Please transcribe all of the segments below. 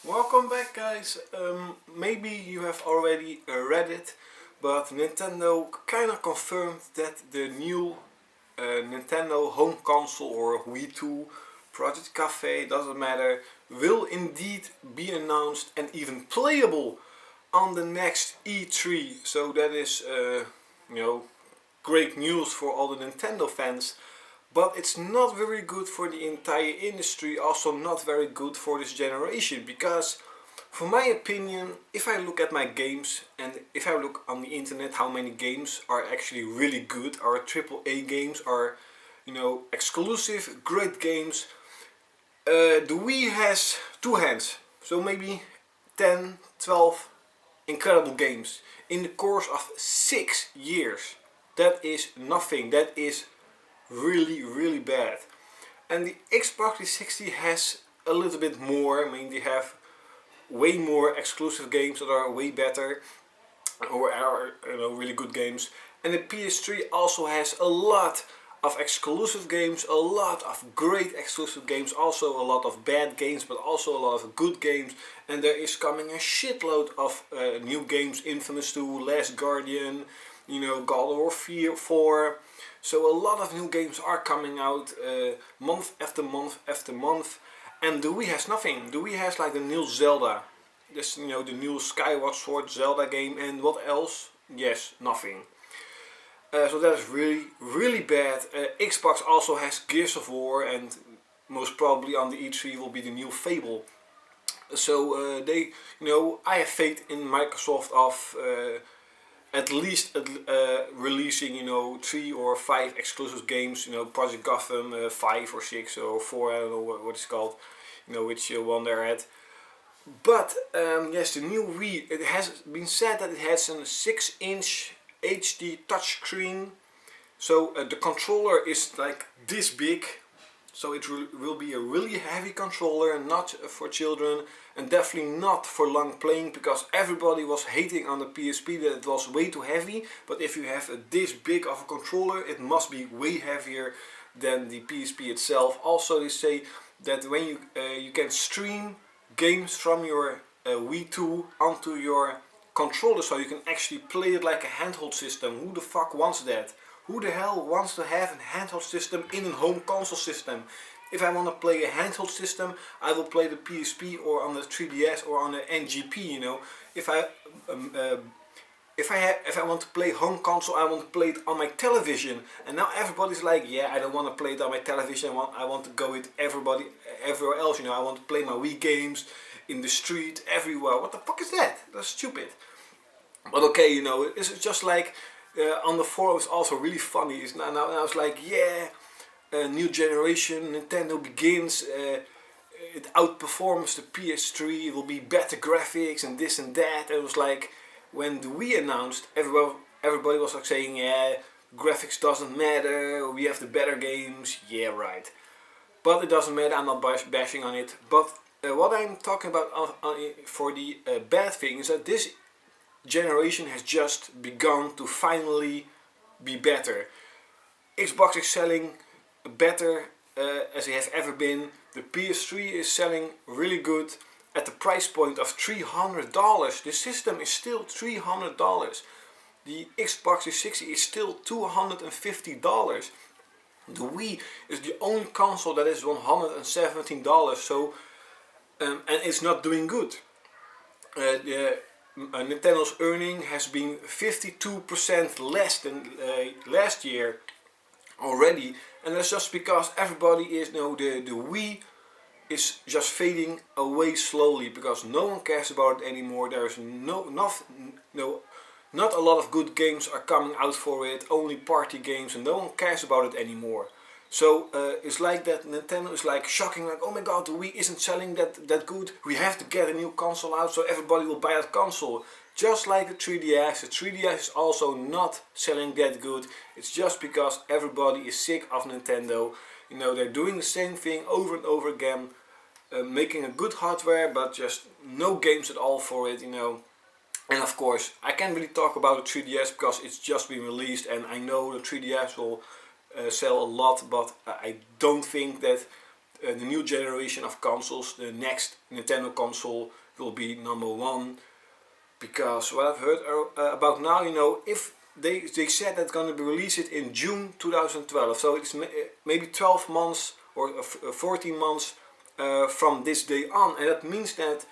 Welcome back, guys. Maybe you have already read it, but Nintendo kind of confirmed that the new Nintendo home console, or Wii 2, Project Cafe, doesn't matter, will indeed be announced and even playable on the next E3. So that is, you know, great news for all the Nintendo fans. But it's not very good for the entire industry, also not very good for this generation, because for my opinion, if I look at my games and if I look on the internet how many games are actually really good, are AAA games, are, exclusive, great games, the Wii has two hands, so maybe 10, 12 incredible games in the course of 6 years. That is nothing, that is really bad. And the Xbox 360 has a little bit more. I mean, they have way more exclusive games that are way better, or are really good games. And the PS3 also has a lot of exclusive games, a lot of great exclusive games, also a lot of bad games, but also a lot of good games. And there is coming a shitload of new games: Infamous 2, Last Guardian, God of War 4. So a lot of new games are coming out month after month after month. And the Wii has nothing. The Wii has like the new Zelda. This, the new Skyward Sword Zelda game, and what else? Yes, nothing. So that is really bad. Xbox also has Gears of War, and most probably on the E3 will be the new Fable. So I have faith in Microsoft of at least releasing 3 or 5 exclusive games. Project Gotham 5 or 6 or 4. I don't know what it's called. Which one they're at. But yes, the new Wii, it has been said that it has a 6-inch HD touchscreen. So the controller is like this big. So it will be a really heavy controller, not for children, and definitely not for long playing, because everybody was hating on the PSP that it was way too heavy. But if you have this big of a controller, it must be way heavier than the PSP itself. Also, they say that when you can stream games from your Wii 2 onto your controller, so you can actually play it like a handheld system. Who the fuck wants that? Who the hell wants to have a handheld system in a home console system? If I want to play a handheld system, I will play the PSP or on the 3DS or on the NGP. If I want to play home console, I want to play it on my television. And now everybody's like, yeah, I don't want to play it on my television. I want to go with everybody everywhere else. I want to play my Wii games in the street, everywhere. What the fuck is that? That's stupid. But okay, it's just like on the forums also really funny. Is now I was like, yeah, new generation, Nintendo begins. It outperforms the PS3. It will be better graphics and this and that. And it was like, when the Wii announced, everybody was like saying, yeah, graphics doesn't matter, we have the better games. Yeah, right. But it doesn't matter, I'm not bashing on it. But what I'm talking about for the bad thing is that this generation has just begun to finally be better. Xbox is selling better as it has ever been. The PS3 is selling really good at the price point of $300. The system is still $300. The Xbox 360 is still $250. The Wii is the only console that is $117. So and it's not doing good. Nintendo's earning has been 52% less than last year already, and that's just because everybody is the Wii is just fading away slowly, because no one cares about it anymore. There's not a lot of good games are coming out for it, only party games, and no one cares about it anymore. So it's like that Nintendo is like shocking, like, oh my god, the Wii isn't selling that good, we have to get a new console out so everybody will buy that console. Just like the 3DS, the 3DS is also not selling that good. It's just because everybody is sick of Nintendo. They're doing the same thing over and over again, making a good hardware, but just no games at all for it. And of course, I can't really talk about the 3DS because it's just been released, and I know the 3DS will sell a lot, but I don't think that the new generation of consoles, the next Nintendo console will be number one. Because what I've heard about now, you know, if they said that's going to be released it in June 2012, so it's maybe 12 months or 14 months from this day on, and that means that,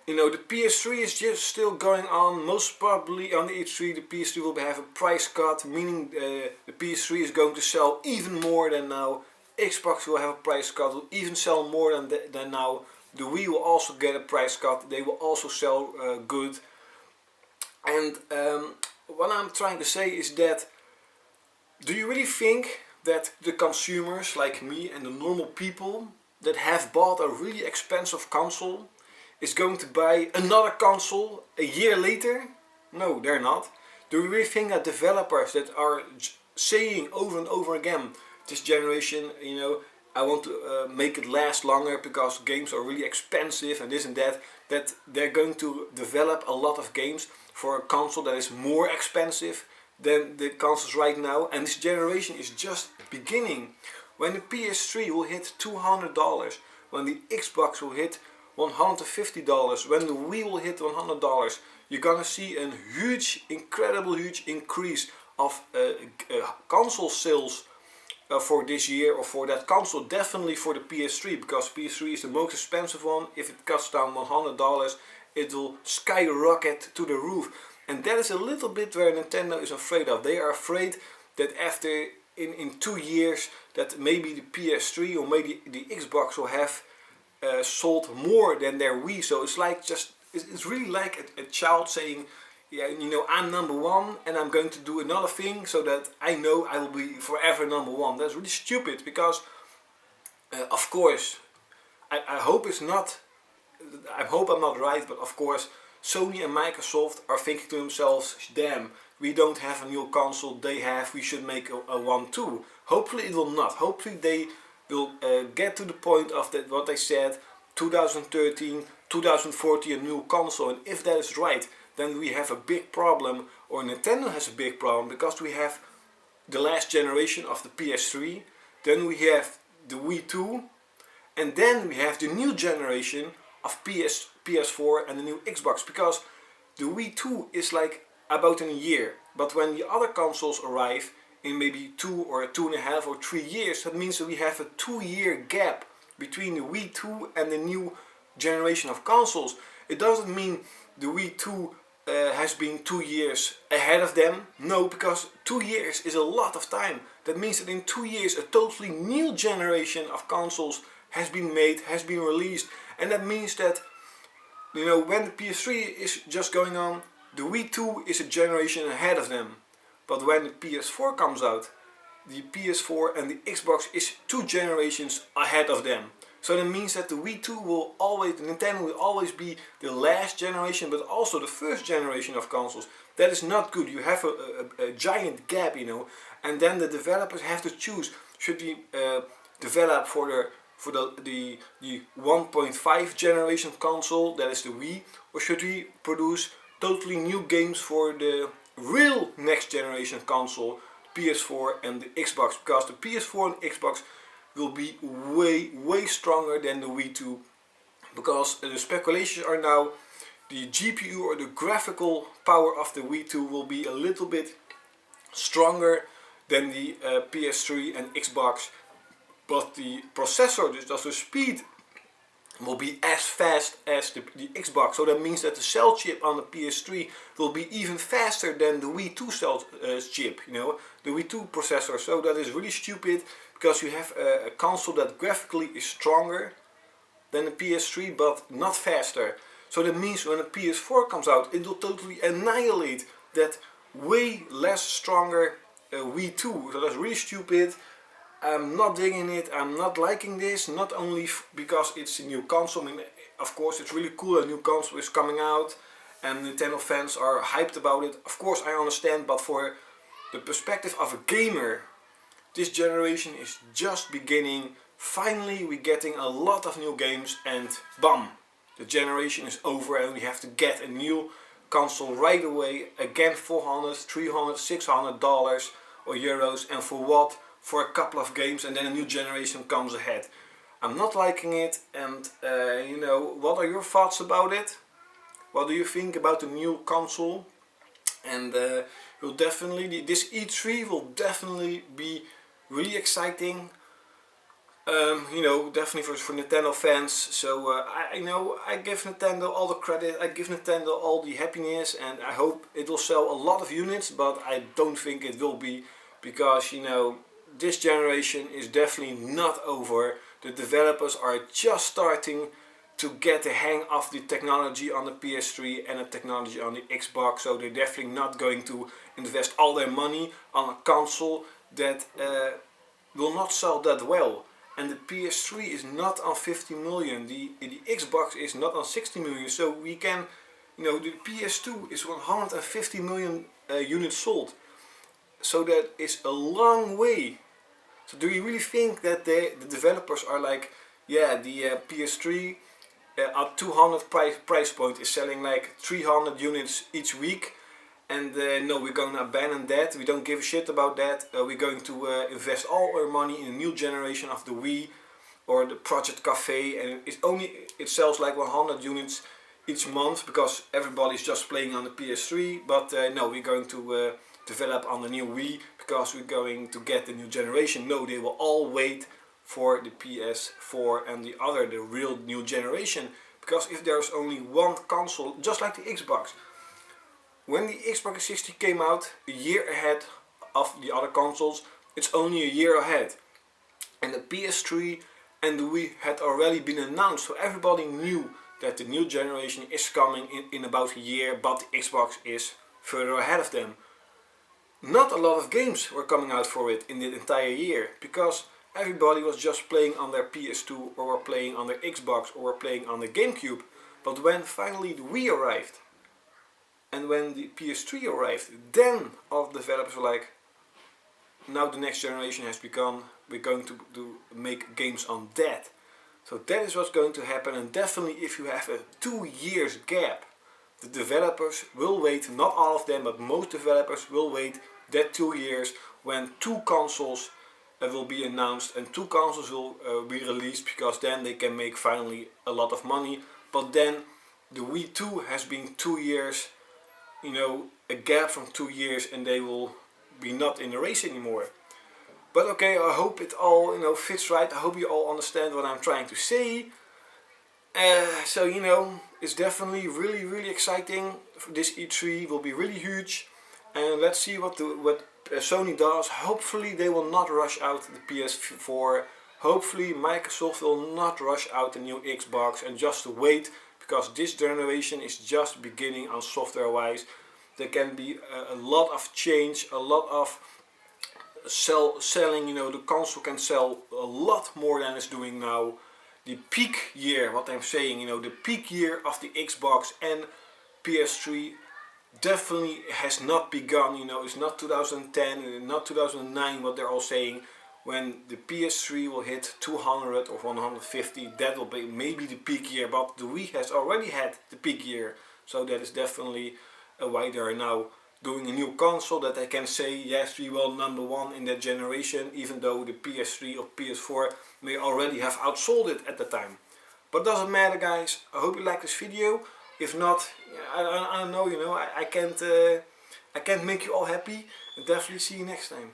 you know, the PS3 is just still going on. Most probably on the E3 the PS3 will have a price cut, meaning the PS3 is going to sell even more than now. Xbox will have a price cut, will even sell more than now. The Wii will also get a price cut, they will also sell good. And what I'm trying to say is that, do you really think that the consumers like me and the normal people that have bought a really expensive console is going to buy another console a year later? No, they're not. Do you really think that developers that are saying over and over again, this generation, you know, I want to make it last longer because games are really expensive and this and that, that they're going to develop a lot of games for a console that is more expensive than the consoles right now? And this generation is just beginning. When the PS3 will hit $200, when the Xbox will hit $150, when the Wii will hit $100, you're gonna see a huge, incredible huge increase of console sales for this year, or for that console. Definitely for the PS3, because PS3 is the most expensive one. If it cuts down $100, it will skyrocket to the roof. And that is a little bit where Nintendo is afraid of. They are afraid that after in 2 years that maybe the PS3 or maybe the Xbox will have sold more than their Wii. So it's like it's really like a child saying, yeah, you know, I'm number one and I'm going to do another thing so that I know I will be forever number one. That's really stupid, because of course I hope it's not, I hope I'm not right, but of course Sony and Microsoft are thinking to themselves, damn, we don't have a new console, they have, we should make a one too. Hopefully it will not. Hopefully they will get to the point of that, what they said, 2013, 2014 a new console. And if that is right, then we have a big problem, or Nintendo has a big problem, because we have the last generation of the PS3, then we have the Wii 2, and then we have the new generation of PS4 and the new Xbox, because the Wii 2 is like about in a year, but when the other consoles arrive in maybe 2 or 2.5 or 3 years, that means that we have a 2-year gap between the Wii 2 and the new generation of consoles. It doesn't mean the Wii 2 has been 2 years ahead of them. No, because 2 years is a lot of time. That means that in 2 years a totally new generation of consoles has been made, has been released. And that means that, you know, when the PS3 is just going on, the Wii 2 is a generation ahead of them. But when the PS4 comes out, the PS4 and the Xbox is 2 generations ahead of them. So that means that the Wii 2 will always, Nintendo will always be the last generation, but also the first generation of consoles. That is not good. You have a giant gap, you know, and then the developers have to choose. Should we develop for the 1.5 generation console, that is the Wii, or should we produce totally new games for the real next generation console, PS4 and the Xbox? Because the PS4 and Xbox will be way stronger than the Wii 2, because the speculations are now the GPU or the graphical power of the Wii 2 will be a little bit stronger than the PS3 and Xbox, but the processor, just the speed, will be as fast as the Xbox. So that means that the cell chip on the PS3 will be even faster than the Wii 2 cell chip, you know, the Wii 2 processor. So that is really stupid, because you have a console that graphically is stronger than the PS3 but not faster. So that means when the PS4 comes out, it will totally annihilate that way less stronger Wii 2. So that's really stupid. I'm not digging it, I'm not liking this, not only because it's a new console. I mean, of course it's really cool, a new console is coming out and Nintendo fans are hyped about it. Of course I understand, but for the perspective of a gamer, this generation is just beginning. Finally we're getting a lot of new games and bam, the generation is over and we have to get a new console right away. Again, $400, $300, $600 or euros, and for what? for a couple of games and then a new generation comes ahead. I'm not liking it, and you know, what are your thoughts about it? What do you think about the new console? And will definitely, this E3 will definitely be really exciting. You know, definitely for Nintendo fans. So I know I give Nintendo all the credit, I give Nintendo all the happiness, and I hope it will sell a lot of units, but I don't think it will be, because you know, this generation is definitely not over. The developers are just starting to get the hang of the technology on the PS3 and the technology on the Xbox, so they're definitely not going to invest all their money on a console that will not sell that well. And the PS3 is not on 50 million, the Xbox is not on 60 million, so we can, you know, the PS2 is 150 million units sold. So that is a long way. So do you really think that the developers are like, yeah, the PS3 at 200 price point is selling like 300 units each week, and no, we're going to abandon that, we don't give a shit about that, we're going to invest all our money in a new generation of the Wii or the Project Cafe, and it sells like 100 units each month because everybody's just playing on the PS3, but no, we're going to develop on the new Wii because we're going to get the new generation. No, they will all wait for the PS4 and the real new generation, because if there's only one console, just like the Xbox, when the Xbox 360 came out a year ahead of the other consoles, it's only a year ahead. And the PS3 and the Wii had already been announced, so everybody knew that the new generation is coming in about a year, but the Xbox is further ahead of them. Not a lot of games were coming out for it in the entire year, because everybody was just playing on their PS2 or were playing on their Xbox or were playing on the GameCube. But when finally the Wii arrived, and when the PS3 arrived, then all the developers were like, now the next generation has begun, we're going to make games on that. So that is what's going to happen, and definitely if you have a 2 years gap, the developers will wait, not all of them, but most developers will wait that 2 years when two consoles will be announced and two consoles will be released, because then they can make finally a lot of money. But then the Wii 2 has been 2 years, you know, a gap from 2 years, and they will be not in the race anymore. But okay, I hope it all, you know, fits right. I hope you all understand what I'm trying to say. So you know, it's definitely really exciting. This E3 will be really huge, and let's see what Sony does. Hopefully they will not rush out the PS4. Hopefully Microsoft will not rush out the new Xbox and just wait, because this generation is just beginning on software wise. There can be a lot of change, a lot of selling, you know, the console can sell a lot more than it's doing now. The peak year, what I'm saying, you know, the peak year of the Xbox and PS3 definitely has not begun, you know, it's not 2010 and not 2009 what they're all saying. When the PS3 will hit 200 or 150, that will be maybe the peak year, but the Wii has already had the peak year, so that is definitely why they are now doing a new console, that they can say yes, we will #1 in that generation, even though the PS3 or PS4 may already have outsold it at the time. But doesn't matter, guys. I hope you like this video. If not, I don't know, you know, I can't make you all happy. I'll definitely see you next time.